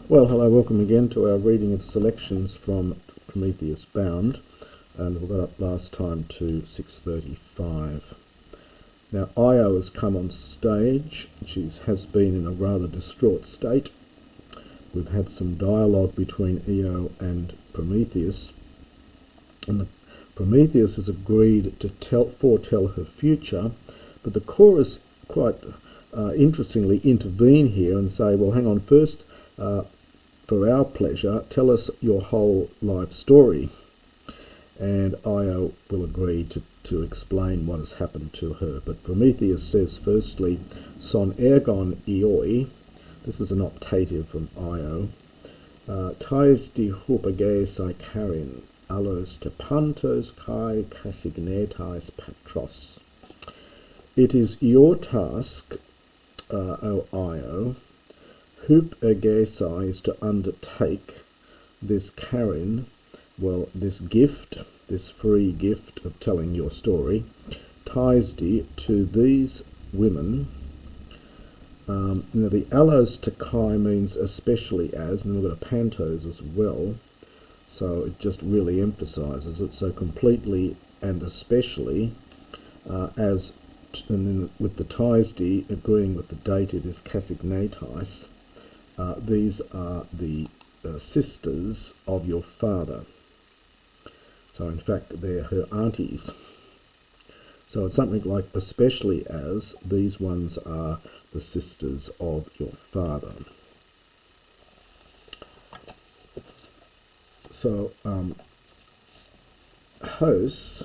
Well, hello, welcome again to our reading of selections from Prometheus Bound, and we got up last time to 635. Now, Io has come on stage. She has been in a rather distraught state. We've had some dialogue between Io and Prometheus, and Prometheus has agreed to foretell her future, but the chorus quite interestingly intervene here and say, well, hang on, first, for our pleasure, tell us your whole life story. And Io will agree to explain what has happened to her. But Prometheus says, firstly, son ergon ioi, this is an optative from Io, tais di hupagesai charin, allos te pantos kai casignetais patros. It is your task, O Io, hupagesai is to undertake this charin, well, this gift, this free gift of telling your story, taisdi, to these women. Now the allos to kai means especially as, and we've got a pantos as well, so it just really emphasises it. So completely and especially, as, and then with the taisdi agreeing with the dative is casignetais, these are the sisters of your father. So in fact they're her aunties. So it's something like especially as these ones are the sisters of your father. So hos,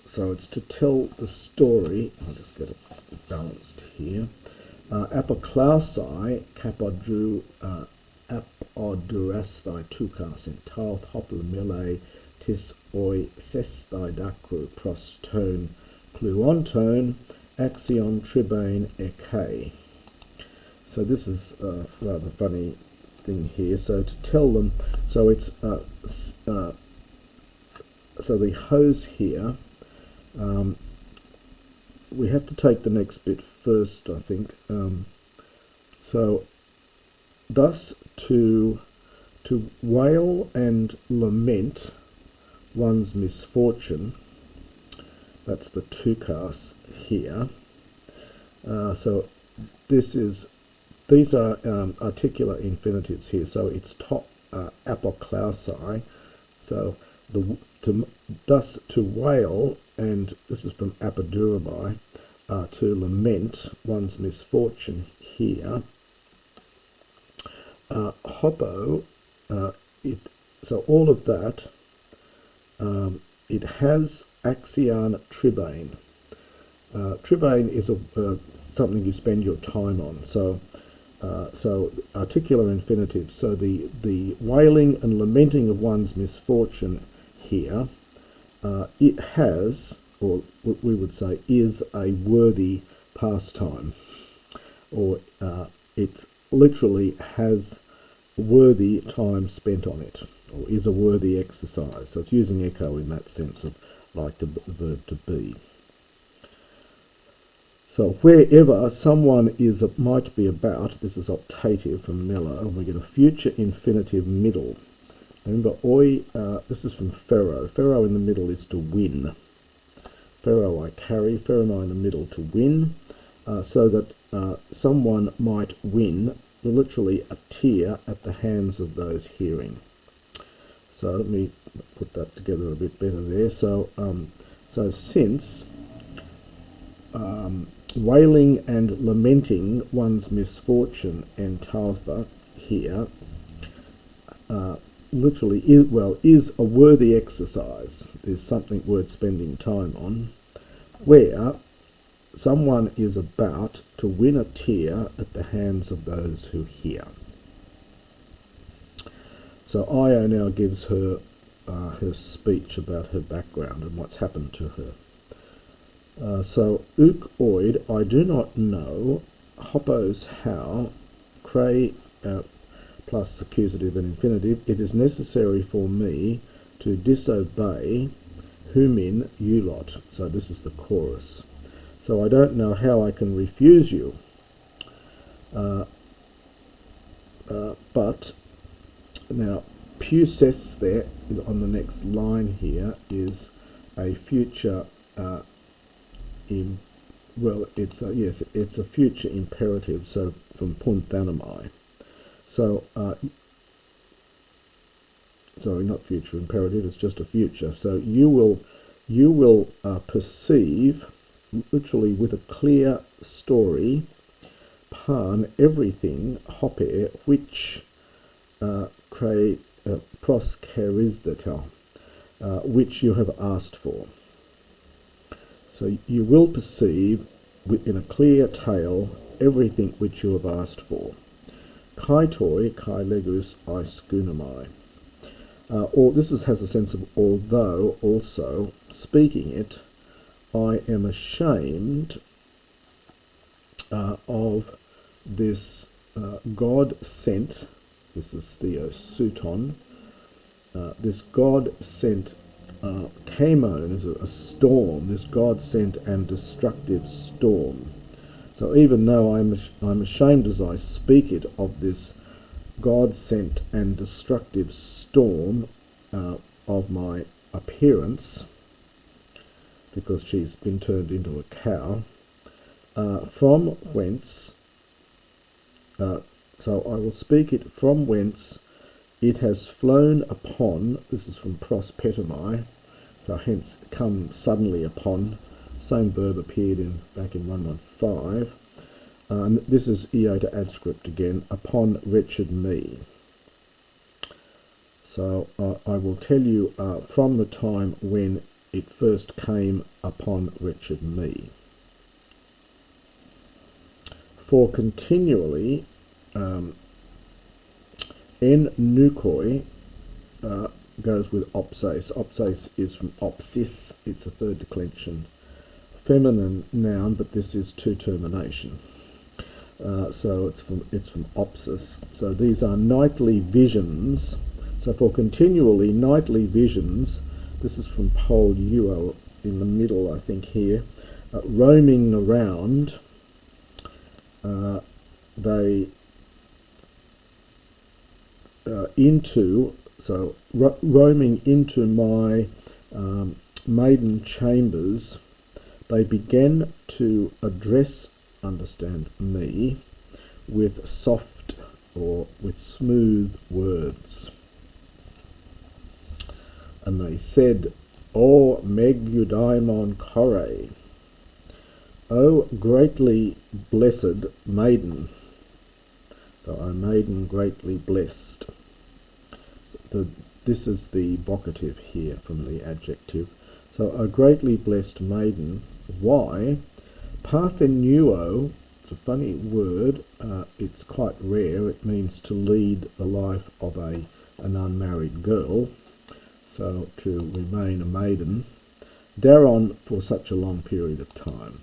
so it's to tell the story. I'll just get it balanced here. Apoklausai kapodru apodurasthai tukas in talth hoplamile tis oi sesthai dacru pros tone cluontone axion tribane eke. So this is a rather funny thing here. So to tell them, so it's so the hose here. We have to take the next bit first, I think. So thus to wail and lament one's misfortune, that's the tukas here. So these are articular infinitives here, so it's top apoklausai, so thus to wail, and this is from apodurabai, to lament one's misfortune here. Hopo, so all of that, it has axion tribane. Tribane is something you spend your time on. So articular infinitive. So the wailing and lamenting of one's misfortune here, it has, or we would say is, a worthy pastime, or it literally has worthy time spent on it, or is a worthy exercise. So it's using echo in that sense of like the verb to be. So wherever someone might be about, this is optative from Mello, and we get a future infinitive middle. Remember, oi, this is from Pharaoh. Pharaoh in the middle is to win. Pharaoh I carry, Pharaoh in the middle to win, so that someone might win, literally a tear at the hands of those hearing. So let me put that together a bit better there. So, since wailing and lamenting one's misfortune and taltha here literally is a worthy exercise, is something worth spending time on, where someone is about to win a tear at the hands of those who hear. So Io now gives her her speech about her background and what's happened to her. So uk oid, I do not know, hopos how, cray plus accusative and infinitive, it is necessary for me to disobey humin you lot. So this is the chorus. So I don't know how I can refuse you. but now puces there is on the next line here is a future it's a future imperative, so from punthanamai. So sorry, not future imperative, it's just a future. So you will perceive, literally with a clear story, pan everything, hope, which proskerisdata, which you have asked for. So you will perceive in a clear tale everything which you have asked for. Kaitoi, kai legus, I skunamai. Or this has a sense of although, also, speaking it, I am ashamed of this God-sent, this is theosouton, this God-sent Chamon is a storm, this God-sent and destructive storm. So even though I'm ashamed as I speak it of this God-sent and destructive storm of my appearance, because she's been turned into a cow, from whence, so I will speak it from whence it has flown upon, this is from prospetomi, so hence come suddenly upon, same verb appeared back in 115, and this is iota adscript again, upon wretched me. So I will tell you from the time when it first came upon wretched me. For continually, en nukoi goes with opses. Opses is from opsis, it's a third declension. Feminine noun, but this is to termination. So it's from opsis. So these are nightly visions. So for continually nightly visions, this is from Pol Uo in the middle, I think here, roaming around, roaming into my maiden chambers, they began to address, understand me, with soft or with smooth words. And they said, O Megudaimon Kore, O greatly blessed maiden. So, O maiden greatly blessed. So this is the vocative here from the adjective. So, O greatly blessed maiden. Why? Parthenuo, it's a funny word, it's quite rare, it means to lead the life of an unmarried girl, so to remain a maiden, daron for such a long period of time.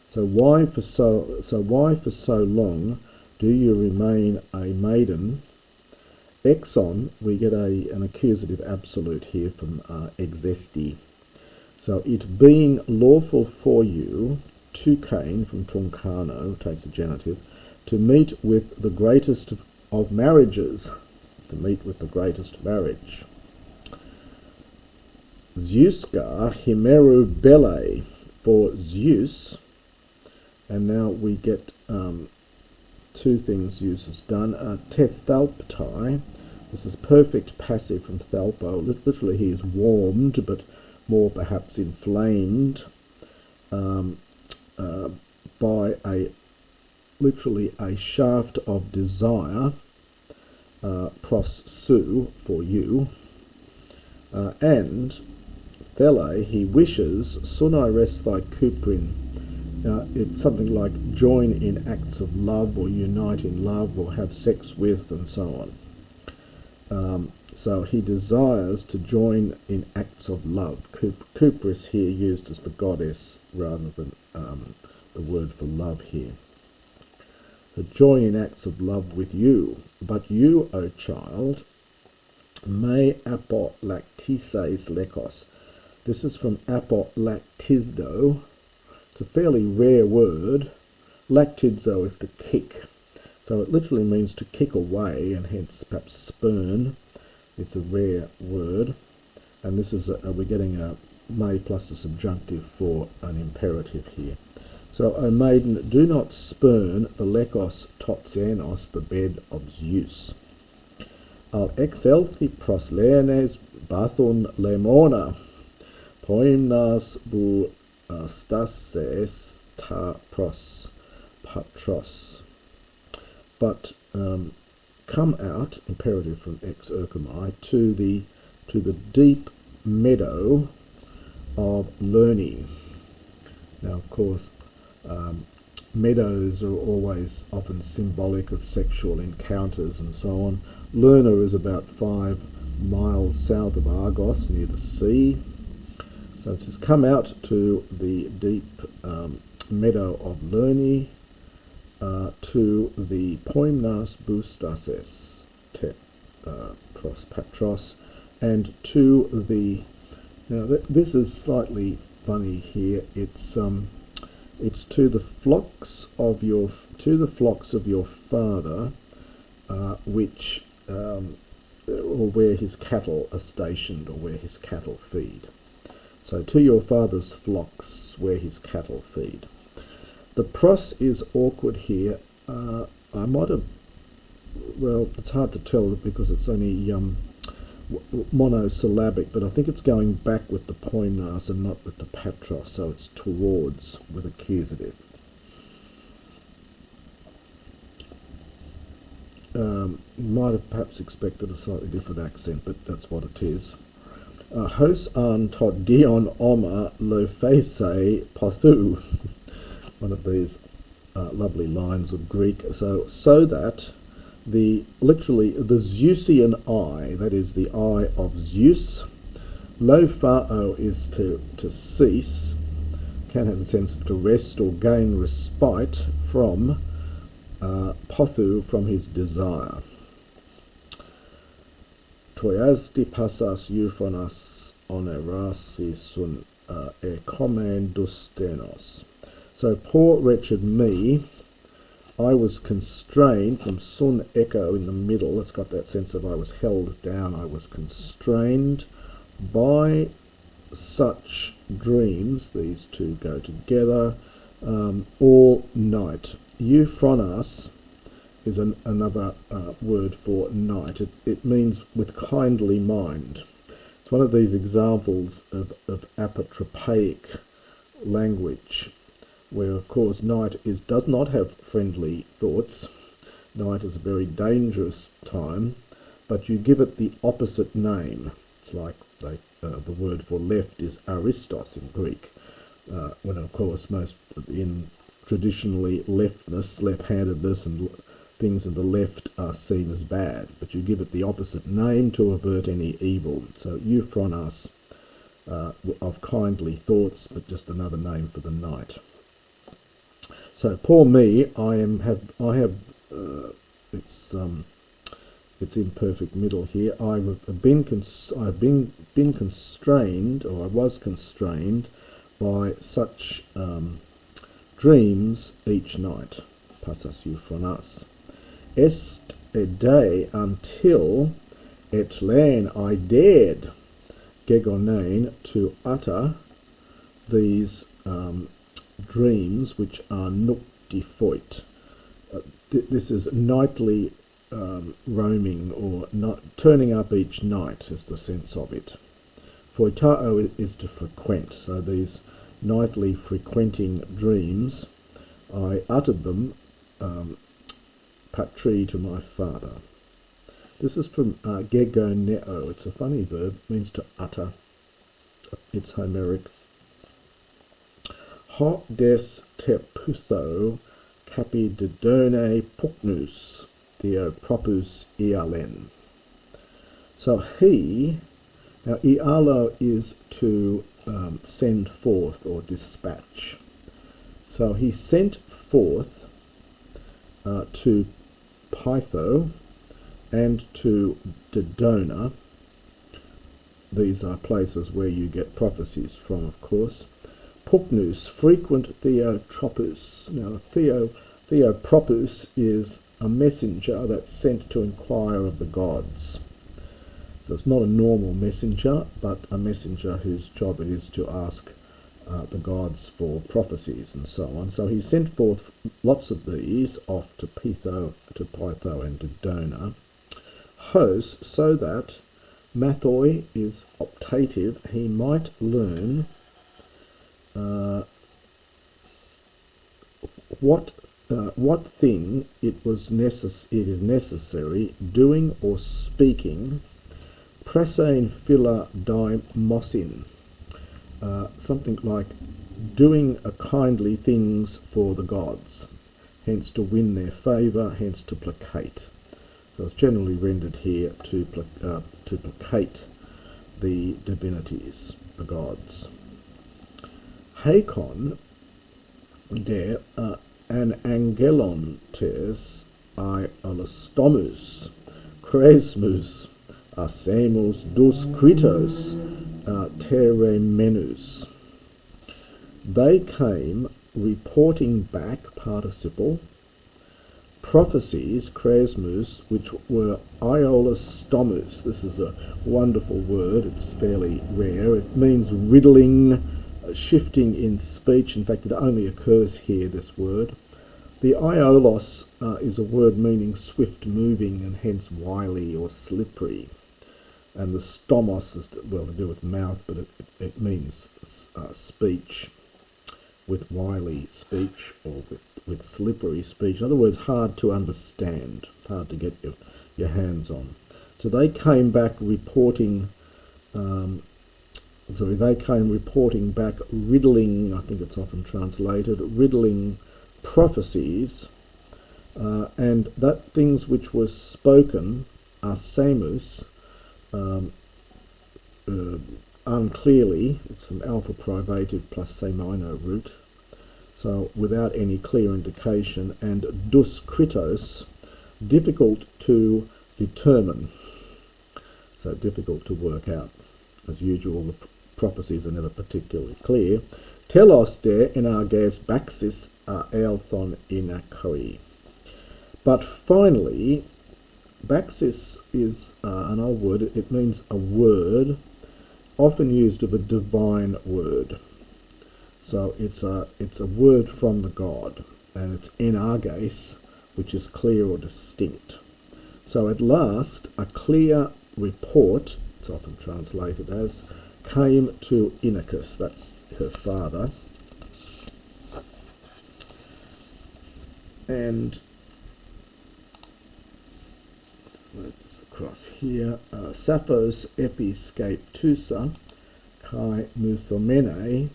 So why for so long do you remain a maiden? Exon, we get an accusative absolute here from exesti. So it being lawful for you, to Cain from truncano, takes a genitive, to meet with the greatest of marriages, to meet with the greatest marriage. Zeusgar himeru bele, for Zeus, and now we get two things Zeus has done. Tethalptai, this is perfect passive from thalpo, literally he is warmed, but more perhaps inflamed by literally a shaft of desire, pros su, for you, and thele, he wishes, sunai res thy kuprin, it's something like join in acts of love, or unite in love, or have sex with, and so on. So he desires to join in acts of love. Kupris here used as the goddess rather than the word for love here. To join in acts of love with you. But you, O child, me apolactises lekos. This is from apolactisdo. It's a fairly rare word. Lactizo is to kick. So it literally means to kick away, and hence perhaps spurn. It's a rare word, and this is we're getting a may plus a subjunctive for an imperative here. So, O maiden, do not spurn the lekos totsenos, the bed of Zeus. Al exelthi proslernes bathon lemona, poimnas bu stases ta pros patros. But come out, imperative from ex erchomai, to the deep meadow of learning. Now, of course, meadows are always often symbolic of sexual encounters and so on. Lerna is about 5 miles south of Argos, near the sea. So it says, come out to the deep meadow of Lerni, to the poimnas boustases te pros patros, and to the, now this is slightly funny here, it's to the flocks of your father, which or where his cattle are stationed, or where his cattle feed. So to your father's flocks where his cattle feed. The pros is awkward here. I might have, well, it's hard to tell because it's only monosyllabic, but I think it's going back with the poimnas and not with the patros, so it's towards with accusative. You might have perhaps expected a slightly different accent, but that's what it is. Hos an tot dion oma lo phese pothu. One of these lovely lines of Greek. So that literally the Zeusian eye, that is the eye of Zeus. Lo phao is to cease, can have the sense of to rest or gain respite from, pothu, from his desire. Toiasdi passas euphonas onerasi sun ekomendus. So poor wretched me, I was constrained from sun echo in the middle. It's got that sense of I was held down, I was constrained by such dreams. These two go together all night. Euphronos is another word for night. It means with kindly mind. It's one of these examples of apotropaic language, where of course night does not have friendly thoughts. Night is a very dangerous time, but you give it the opposite name. It's like the word for left is aristos in Greek, when of course most in traditionally leftness, left-handedness and things in the left are seen as bad, but you give it the opposite name to avert any evil. So euphronos, of kindly thoughts, but just another name for the night. So poor me, it's imperfect middle here. I've been constrained, or I was constrained by such dreams each night. Passas euphronas. Est a day until et len I dared gegonein to utter these dreams which are nuktifoit. This is nightly roaming, or not turning up each night is the sense of it. Foitao is to frequent, so these nightly frequenting dreams, I uttered them patri to my father. This is from gegoneo. It's a funny verb, means to utter. It's Homeric. Ho des teputho capididone pugnus theo propus ialen. So he, now ialo is to send forth or dispatch. So he sent forth to Pytho and to Dodona. These are places where you get prophecies from, of course. Pugnus, frequent theotropus. Now, theopropus is a messenger that's sent to inquire of the gods. So it's not a normal messenger, but a messenger whose job it is to ask the gods for prophecies and so on. So he sent forth lots of these off to Pytho and to Dona, hos, so that mathoi is optative, he might learn what thing it is necessary doing or speaking, presein phila daimosin, something like doing kindly things for the gods, hence to win their favour, hence to placate. So it's generally rendered here to placate the divinities, the gods. Hakon der an angelon tes Aeschylus, Cresmus, Asemus dus Kritos, Teremenus. They came reporting back, participle, prophecies, Cresmus, which were Aeolus stomus. This is a wonderful word, it's fairly rare. It means riddling, shifting in speech. In fact, it only occurs here, this word. The Aeolos is a word meaning swift moving and hence wily or slippery. And the stomos is, well, to do with mouth, but it means speech, with wily speech or with slippery speech. In other words, hard to understand, hard to get your hands on. So they came back reporting, back riddling, I think it's often translated, riddling prophecies, and that things which were spoken are semus, unclearly, it's from alpha privative plus se minor root, so without any clear indication, and dus kritos, difficult to determine, so difficult to work out. As usual, the prophecies are never particularly clear. Telos de enarges baxis ealthon inakoi. But finally, baxis is an old word. It means a word, often used of a divine word. So it's a word from the god, and it's enarges, which is clear or distinct. So at last, a clear report, it's often translated as, came to Inachus, that's her father, and let's across here, Sappho's episcaptusa kai muthomene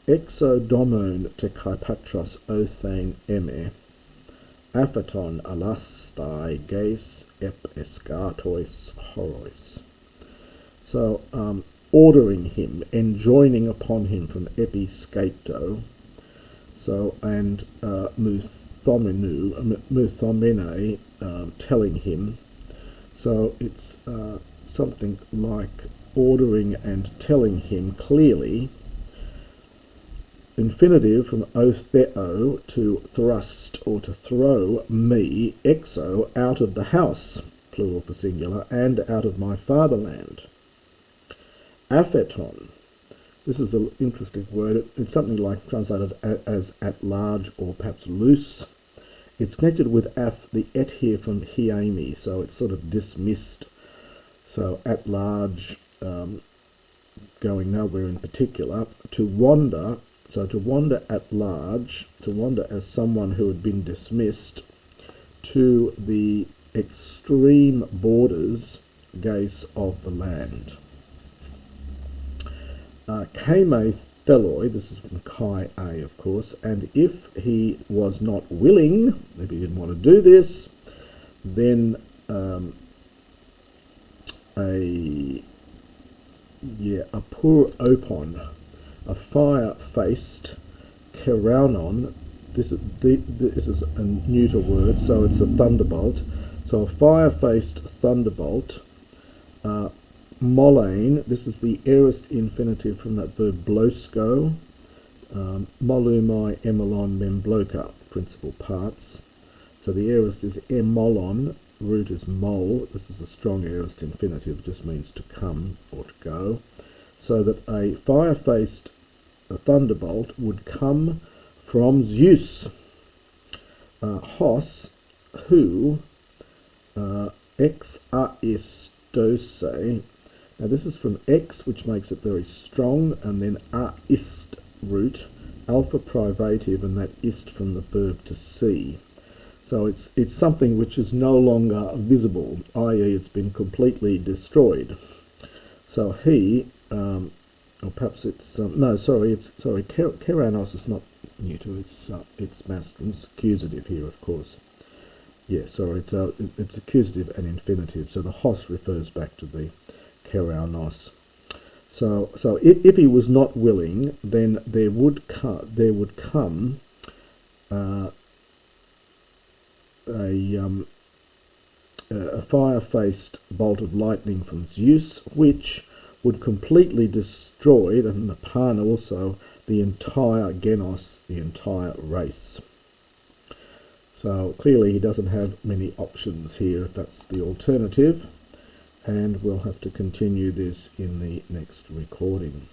exodomon te kai patros othane eme aphaton alastai geis ep escatois horois. So ordering him, enjoining upon him from episcapto, so, and muthomene, telling him. So it's something like ordering and telling him clearly. Infinitive from otheo, to thrust or to throw me, exo, out of the house, plural for singular, and out of my fatherland. Apheton, this is an interesting word. It's something like translated as at large or perhaps loose. It's connected with the et here from hiemi, so it's sort of dismissed. So at large, going nowhere in particular. To wander, so to wander at large, to wander as someone who had been dismissed, to the extreme borders, gaze of the land. Kame theloi, this is from Kai A, of course, and if he was not willing, if he didn't want to do this, then a pur opon, a fire-faced keraunon, this is a neuter word, so it's a thunderbolt, so a fire-faced thunderbolt, molein, this is the aorist infinitive from that verb blosko, molumai, emelon, membloca, principal parts. So the aorist is emolon, root is mol. This is a strong aorist infinitive, just means to come or to go. So that a fire-faced thunderbolt would come from Zeus, hos, who, ex aistose. Now this is from ex, which makes it very strong, and then aist root, alpha privative, and that ist from the verb to see. So it's something which is no longer visible, i.e. it's been completely destroyed. So he, or perhaps it's keranos is not neuter, it's masculine, it's accusative here, of course. Yes, sorry, it's accusative and infinitive. So the hos refers back to the keranos. So if he was not willing, then there would come a fire-faced bolt of lightning from Zeus, which would completely destroy, and the pan also, the entire genos, the entire race. So clearly he doesn't have many options here if that's the alternative, and we'll have to continue this in the next recording.